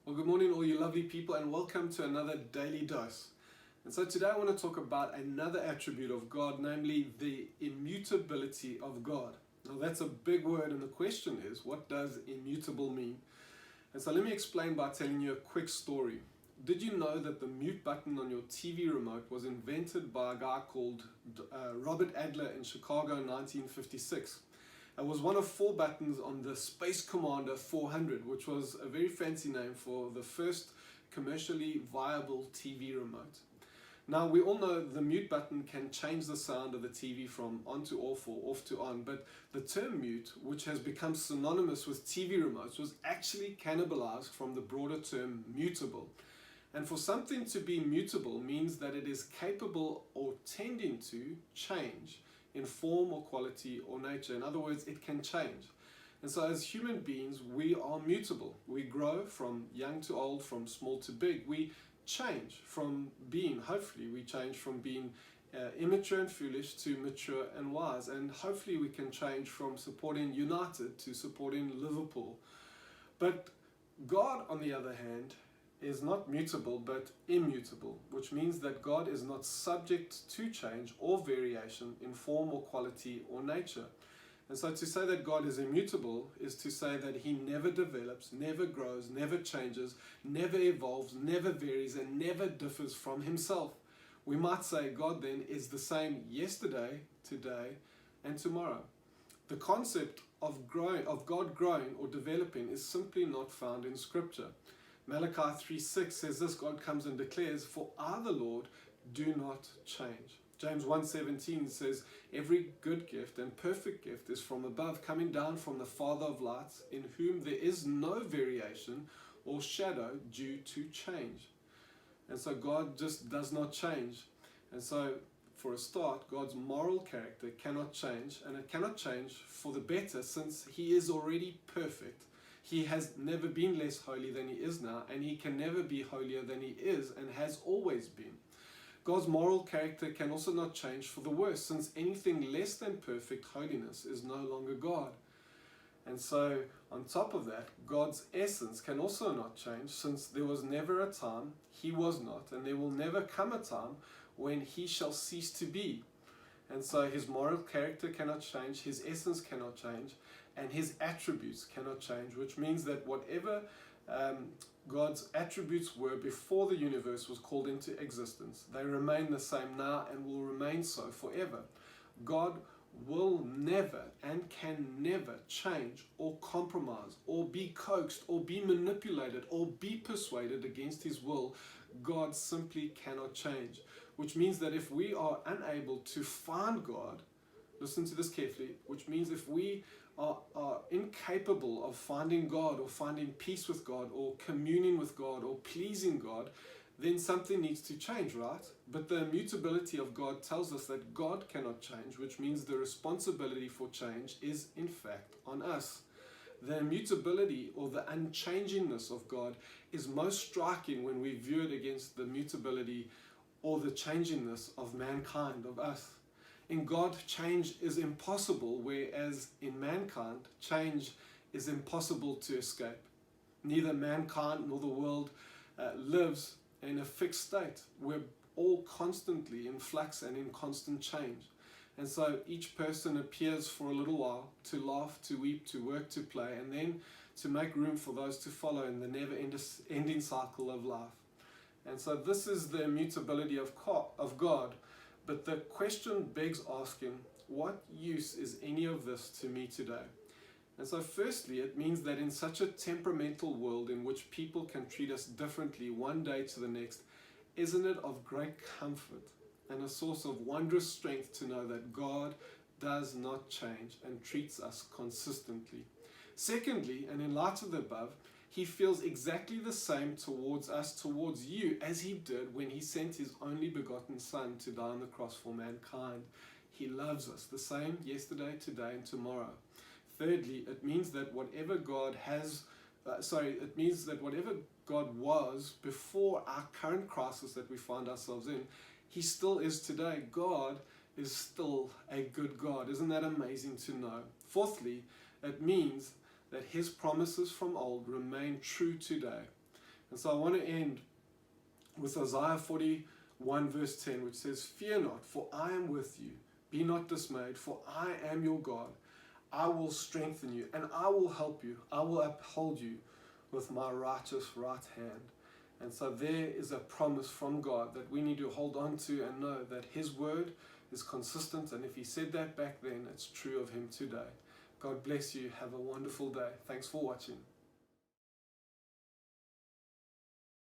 Well, good morning, all you lovely people, and welcome to another daily dose. And so today I want to talk about another attribute of God, namely the immutability of God. Now that's a big word, and the question is, what does immutable mean? And so let me explain by telling you a quick story. Did you know that the mute button on your TV remote was invented by a guy called Robert Adler in Chicago in 1956? It was one of 4 buttons on the Space Commander 400, which was a very fancy name for the first commercially viable TV remote. Now, we all know the mute button can change the sound of the TV from on to off or off to on, but the term mute, which has become synonymous with TV remotes, was actually cannibalized from the broader term mutable. And for something to be mutable means that it is capable or tending to change in form or quality or nature. In other words, it can change. And so as human beings, we are mutable. We grow from young to old, from small to big. We change from being, hopefully, we change from being immature and foolish to mature and wise. And hopefully we can change from supporting United to supporting Liverpool. But God, on the other hand, is not mutable but immutable, which means that God is not subject to change or variation in form or quality or nature. And so to say that God is immutable is to say that he never develops, never grows, never changes, never evolves, never varies, and never differs from himself. We might say God then is the same yesterday, today, and tomorrow. The concept of God growing or developing is simply not found in Scripture. Malachi 3:6 says this: God comes and declares, "For I, the Lord, do not change." James 1:17 says, "Every good gift and perfect gift is from above, coming down from the Father of lights, in whom there is no variation or shadow due to change." And so God just does not change. And so, for a start, God's moral character cannot change, and it cannot change for the better since he is already perfect. He has never been less holy than he is now, and he can never be holier than he is and has always been. God's moral character can also not change for the worse, since anything less than perfect holiness is no longer God. And so, on top of that, God's essence can also not change, since there was never a time he was not, and there will never come a time when he shall cease to be. And so his moral character cannot change, his essence cannot change, and his attributes cannot change, which means that whatever God's attributes were before the universe was called into existence, they remain the same now and will remain so forever. God will never and can never change or compromise or be coaxed or be manipulated or be persuaded against his will. God simply cannot change, which means that if we are unable to find God, listen to this carefully, which means if we are incapable of finding God or finding peace with God or communing with God or pleasing God, then something needs to change, right? But the immutability of God tells us that God cannot change, which means the responsibility for change is in fact on us. The immutability or the unchangingness of God is most striking when we view it against the mutability or the changingness of mankind, of us. In God, change is impossible, whereas in mankind, change is impossible to escape. Neither mankind nor the world lives in a fixed state. We're all constantly in flux and in constant change. And so each person appears for a little while to laugh, to weep, to work, to play, and then to make room for those to follow in the never-ending cycle of life. And so this is the immutability of God. But the question begs asking, what use is any of this to me today? And so firstly, it means that in such a temperamental world in which people can treat us differently one day to the next, isn't it of great comfort and a source of wondrous strength to know that God does not change and treats us consistently? Secondly, and in light of the above, he feels exactly the same towards us, towards you, as he did when he sent his only begotten Son to die on the cross for mankind. He loves us the same yesterday, today, and tomorrow. Thirdly, it means that whatever God was before our current crisis that we find ourselves in, he still is today. God is still a good God. Isn't that amazing to know? Fourthly, it means that his promises from old remain true today. And so I want to end with Isaiah 41 verse 10, which says, "Fear not, for I am with you. Be not dismayed, for I am your God. I will strengthen you, and I will help you. I will uphold you with my righteous right hand." And so there is a promise from God that we need to hold on to and know that His word is consistent, and if He said that back then, it's true of Him today. God bless you. Have a wonderful day. Thanks for watching.